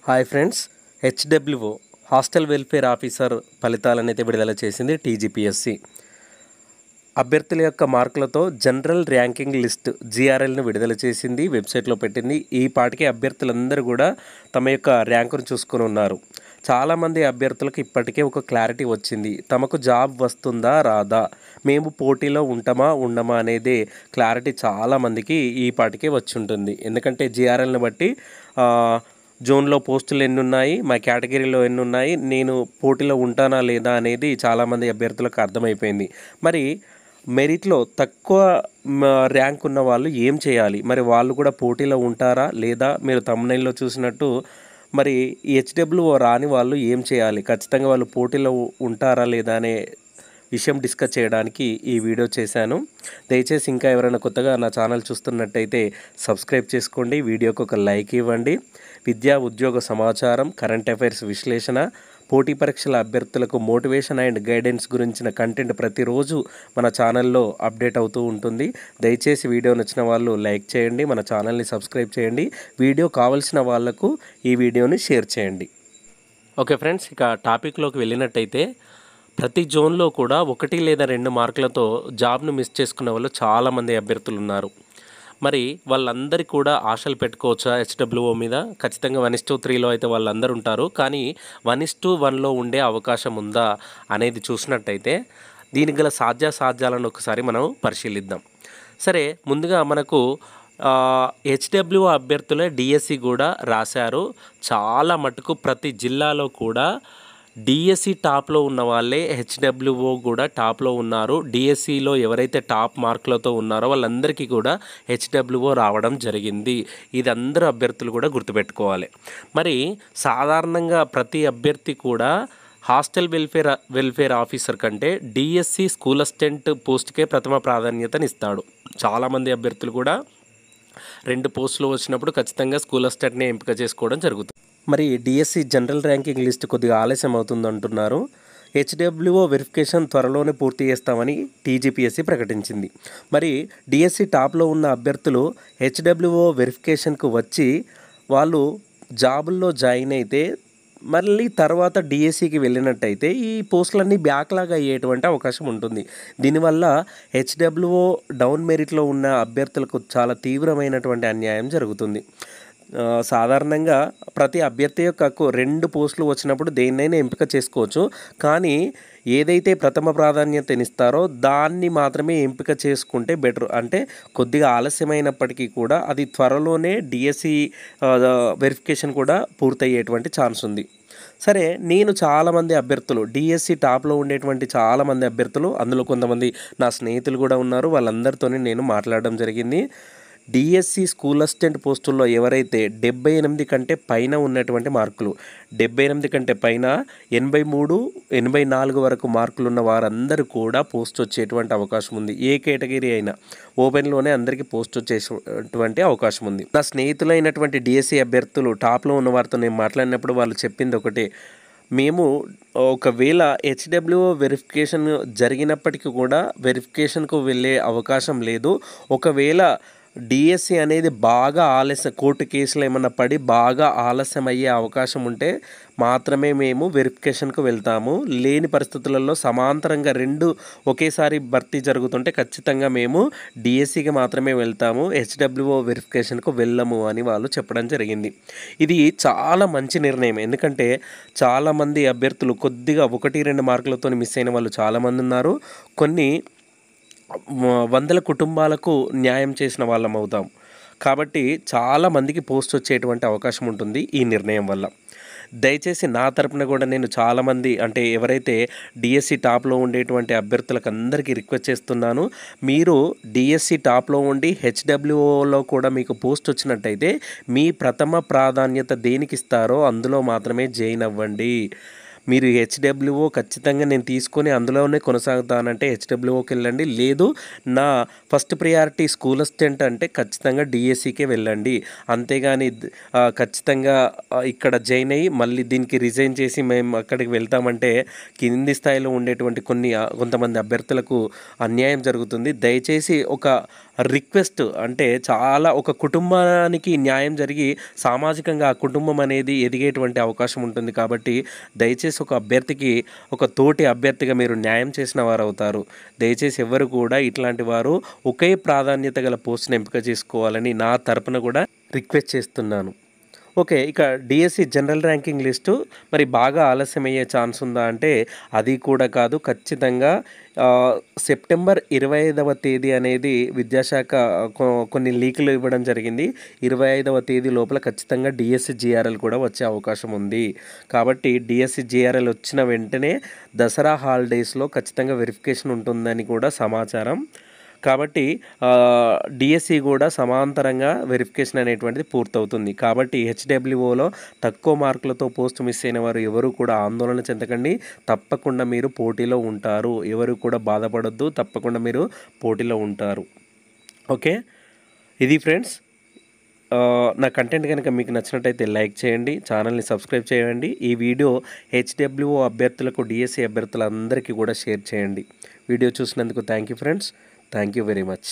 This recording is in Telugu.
Hi friends, HWO hostel welfare officer ఫలితాలనైతే విడుదల చేసింది టీజీపీఎస్సి. అభ్యర్థుల యొక్క మార్కులతో జనరల్ ర్యాంకింగ్ లిస్ట్ జీఆర్ఎల్ను విడుదల చేసింది, వెబ్సైట్లో పెట్టింది. ఈ పాటికి అభ్యర్థులందరూ కూడా తమ యొక్క ర్యాంకును చూసుకొని ఉన్నారు. చాలామంది అభ్యర్థులకు ఇప్పటికే ఒక క్లారిటీ వచ్చింది. తమకు జాబ్ వస్తుందా రాదా, మేము పోటీలో ఉంటామా ఉండమా అనేది క్లారిటీ చాలామందికి ఈ పాటికే వచ్చి ఉంటుంది. ఎందుకంటే జీఆర్ఎల్ని బట్టి జోన్లో పోస్టులు ఎన్ని ఉన్నాయి, మా కేటగిరీలో ఎన్ని ఉన్నాయి, నేను పోటీలో ఉంటానా లేదా అనేది చాలామంది అభ్యర్థులకు అర్థమైపోయింది. మరి మెరిట్లో తక్కువ ర్యాంక్ ఉన్న వాళ్ళు ఏం చేయాలి, మరి వాళ్ళు కూడా పోటీలో ఉంటారా లేదా? మీరు థంబ్నెయిల్లో చూసినట్టు మరి హెచ్డబ్ల్యూఓ రాని వాళ్ళు ఏం చేయాలి, ఖచ్చితంగా వాళ్ళు పోటీలో ఉంటారా లేదా అనే విషయం డిస్కస్ చేయడానికి ఈ వీడియో చేశాను. దయచేసి ఇంకా ఎవరైనా కొత్తగా నా ఛానల్ చూస్తున్నట్టయితే సబ్స్క్రైబ్ చేసుకోండి, వీడియోకి ఒక లైక్ ఇవ్వండి. విద్యా ఉద్యోగ సమాచారం, కరెంట్ అఫైర్స్ విశ్లేషణ, పోటీ పరీక్షల అభ్యర్థులకు మోటివేషన్ అండ్ గైడెన్స్ గురించిన కంటెంట్ ప్రతిరోజు మన ఛానల్లో అప్డేట్ అవుతూ ఉంటుంది. దయచేసి వీడియో నచ్చిన వాళ్ళు లైక్ చేయండి, మన ఛానల్ని సబ్స్క్రైబ్ చేయండి, వీడియో కావాల్సిన వాళ్లకు ఈ వీడియోని షేర్ చేయండి. ఓకే ఫ్రెండ్స్, ఇక టాపిక్లోకి వెళ్ళినట్టయితే ప్రతి జోన్లో కూడా 1 లేదా 2 మార్కులతో జాబ్ను మిస్ చేసుకున్న వాళ్ళు చాలామంది అభ్యర్థులు ఉన్నారు. మరి వాళ్ళందరికీ కూడా ఆశలు పెట్టుకోవచ్చా హెచ్డబ్ల్యూఓ మీద? ఖచ్చితంగా 1:3లో అయితే వాళ్ళందరూ ఉంటారు, కానీ 1:1లో ఉండే అవకాశం ఉందా అనేది చూసినట్టయితే దీనికి గల సాధ్యాసాధ్యాలను ఒకసారి మనం పరిశీలిద్దాం. సరే, ముందుగా మనకు హెచ్డబ్ల్యూఓ అభ్యర్థులే డిఎస్సి కూడా రాశారు. చాలా మటుకు ప్రతి జిల్లాలో కూడా డిఎస్సి టాప్లో ఉన్న వాళ్ళే హెచ్డబ్ల్యూఓ కూడా టాప్లో ఉన్నారు. డిఎస్సిలో ఎవరైతే టాప్ మార్కులతో ఉన్నారో వాళ్ళందరికీ కూడా హెచ్డబ్ల్యూఓ రావడం జరిగింది. ఇది అందరూ అభ్యర్థులు కూడా గుర్తుపెట్టుకోవాలి. మరి సాధారణంగా ప్రతి అభ్యర్థి కూడా హాస్టల్ వెల్ఫేర్ ఆఫీసర్ కంటే డిఎస్సి స్కూల్ అసిస్టెంట్ పోస్ట్కే ప్రథమ ప్రాధాన్యతనిస్తాడు. చాలామంది అభ్యర్థులు కూడా 2 పోస్టులు వచ్చినప్పుడు ఖచ్చితంగా స్కూల్ అసిస్టెంట్నే ఎంపిక చేసుకోవడం జరుగుతుంది. మరి డిఎస్సి జనరల్ ర్యాంకింగ్ లిస్ట్ కొద్దిగా ఆలస్యం అవుతుందంటున్నారు. హెచ్డబ్ల్యూఓ వెరిఫికేషన్ త్వరలోనే పూర్తి చేస్తామని టీజీపీఎస్సి ప్రకటించింది. మరి డిఎస్సి టాప్లో ఉన్న అభ్యర్థులు హెచ్డబ్ల్యూఓ వెరిఫికేషన్కు వచ్చి వాళ్ళు జాబుల్లో జాయిన్ అయితే మళ్ళీ తర్వాత డిఎస్సికి వెళ్ళినట్టయితే ఈ పోస్టులన్నీ బ్యాక్లాగ్ అయ్యేటువంటి అవకాశం ఉంటుంది. దీనివల్ల హెచ్డబ్ల్యూఓ డౌన్ మెరిట్లో ఉన్న అభ్యర్థులకు చాలా తీవ్రమైనటువంటి అన్యాయం జరుగుతుంది. సాధారణంగా ప్రతి అభ్యర్థి యొక్క 2 పోస్టులు వచ్చినప్పుడు దేన్నైనా ఎంపిక చేసుకోవచ్చు, కానీ ఏదైతే ప్రథమ ప్రాధాన్యతనిస్తారో దాన్ని మాత్రమే ఎంపిక చేసుకుంటే బెటర్. అంటే కొద్దిగా ఆలస్యమైనప్పటికీ కూడా అది త్వరలోనే డిఎస్సి వెరిఫికేషన్ కూడా పూర్తయ్యేటువంటి ఛాన్స్ ఉంది. సరే, నేను చాలామంది అభ్యర్థులు డిఎస్సి టాప్లో ఉండేటువంటి చాలామంది అభ్యర్థులు, అందులో కొంతమంది నా స్నేహితులు కూడా ఉన్నారు, వాళ్ళందరితో నేను మాట్లాడడం జరిగింది. డిఎస్సి స్కూల్ అసిస్టెంట్ పోస్టుల్లో ఎవరైతే 78 కంటే పైన ఉన్నటువంటి మార్కులు, 78 కంటే పైన 83, 84 వరకు మార్కులు ఉన్న వారందరూ కూడా పోస్ట్ వచ్చేటువంటి అవకాశం ఉంది. ఏ కేటగిరీ అయినా ఓపెన్లోనే అందరికీ పోస్ట్ వచ్చేటువంటి అవకాశం ఉంది. నా స్నేహితులైనటువంటి డిఎస్సి అభ్యర్థులు టాప్లో ఉన్న వారితో నేను మాట్లాడినప్పుడు వాళ్ళు చెప్పింది ఒకటే, మేము ఒకవేళ హెచ్డబ్ల్యూఓ వెరిఫికేషన్ జరిగినప్పటికీ కూడా వెరిఫికేషన్కు వెళ్ళే అవకాశం లేదు. ఒకవేళ డిఎస్సి అనేది బాగా ఆలస్యం, కోర్టు కేసులు ఏమన్నా పడి బాగా ఆలస్యం అయ్యే అవకాశం ఉంటే మాత్రమే మేము వెరిఫికేషన్కు వెళ్తాము. లేని పరిస్థితులలో సమాంతరంగా 2 ఒకేసారి భర్తీ జరుగుతుంటే ఖచ్చితంగా మేము డిఎస్సికి మాత్రమే వెళ్తాము, హెచ్డబ్ల్యూఓ వెరిఫికేషన్కు వెళ్ళము అని వాళ్ళు చెప్పడం జరిగింది. ఇది చాలా మంచి నిర్ణయం. ఎందుకంటే చాలామంది అభ్యర్థులు కొద్దిగా 1-2 మార్కులతో మిస్ అయిన వాళ్ళు చాలామంది ఉన్నారు. కొన్ని వందల కుటుంబాలకు న్యాయం చేసిన వాళ్ళం అవుతాం. కాబట్టి చాలామందికి పోస్ట్ వచ్చేటువంటి అవకాశం ఉంటుంది ఈ నిర్ణయం వల్ల. దయచేసి నా తరపున కూడా నేను చాలామంది, అంటే ఎవరైతే డిఎస్సి టాప్లో ఉండేటువంటి అభ్యర్థులకు అందరికీ రిక్వెస్ట్ చేస్తున్నాను, మీరు డిఎస్సి టాప్లో ఉండి హెచ్డబ్ల్యూఓలో కూడా మీకు పోస్ట్ వచ్చినట్టయితే మీ ప్రథమ ప్రాధాన్యత దేనికి ఇస్తారో అందులో మాత్రమే జాయిన్ అవ్వండి. మీరు హెచ్డబ్ల్యూఓ ఖచ్చితంగా నేను తీసుకొని అందులోనే కొనసాగుతానంటే హెచ్డబ్ల్యూఓకి వెళ్ళండి. లేదు నా ఫస్ట్ ప్రియారిటీ స్కూల్ అసిస్టెంట్ అంటే ఖచ్చితంగా డిఎస్సికే వెళ్ళండి. అంతేగాని ఖచ్చితంగా ఇక్కడ జాయిన్ అయ్యి మళ్ళీ దీనికి రిజైన్ చేసి మేము అక్కడికి వెళ్తామంటే కింది స్థాయిలో ఉండేటువంటి కొంతమంది అభ్యర్థులకు అన్యాయం జరుగుతుంది. దయచేసి ఒక రిక్వెస్ట్, అంటే చాలా ఒక కుటుంబానికి న్యాయం జరిగి సామాజికంగా ఆ కుటుంబం అనేది ఎదిగేటువంటి అవకాశం ఉంటుంది. కాబట్టి దయచేసి ఒక అభ్యర్థికి ఒక తోటి అభ్యర్థిగా మీరు న్యాయం చేసిన వారు అవుతారు. దయచేసి ఎవరు కూడా ఇట్లాంటి వారు ఒకే ప్రాధాన్యత గల పోస్ట్ని ఎంపిక చేసుకోవాలని నా తరపున కూడా రిక్వెస్ట్ చేస్తున్నాను. ఓకే, ఇక డిఎస్సి జనరల్ ర్యాంకింగ్ లిస్టు మరి బాగా ఆలస్యమయ్యే ఛాన్స్ ఉందా అంటే అది కూడా కాదు. ఖచ్చితంగా సెప్టెంబర్ 25వ తేదీ అనేది విద్యాశాఖ కొన్ని లీకులు ఇవ్వడం జరిగింది. 25వ తేదీ లోపల ఖచ్చితంగా డిఎస్సి జిఆర్ఎల్ కూడా వచ్చే అవకాశం ఉంది. కాబట్టి డిఎస్సి జిఆర్ఎల్ వచ్చిన వెంటనే దసరా హాలిడేస్లో ఖచ్చితంగా వెరిఫికేషన్ ఉంటుందని కూడా సమాచారం. కాబట్టి డిఎస్సి కూడా సమాంతరంగా వెరిఫికేషన్ అనేటువంటిది పూర్తవుతుంది. కాబట్టి హెచ్డబ్ల్యూఓలో తక్కువ మార్కులతో పోస్ట్ మిస్ అయిన వారు ఎవరు కూడా ఆందోళన చెందకండి. తప్పకుండా మీరు పోటీలో ఉంటారు. ఎవరు కూడా బాధపడొద్దు. తప్పకుండా మీరు పోటీలో ఉంటారు. ఓకే, ఇది ఫ్రెండ్స్. నా కంటెంట్ కనుక మీకు నచ్చినట్టయితే లైక్ చేయండి, ఛానల్ని సబ్స్క్రైబ్ చేయండి. ఈ వీడియో హెచ్డబ్ల్యూఓ అభ్యర్థులకు, డిఎస్సి అభ్యర్థులందరికీ కూడా షేర్ చేయండి. వీడియో చూసినందుకు thank you friends. Thank you very much.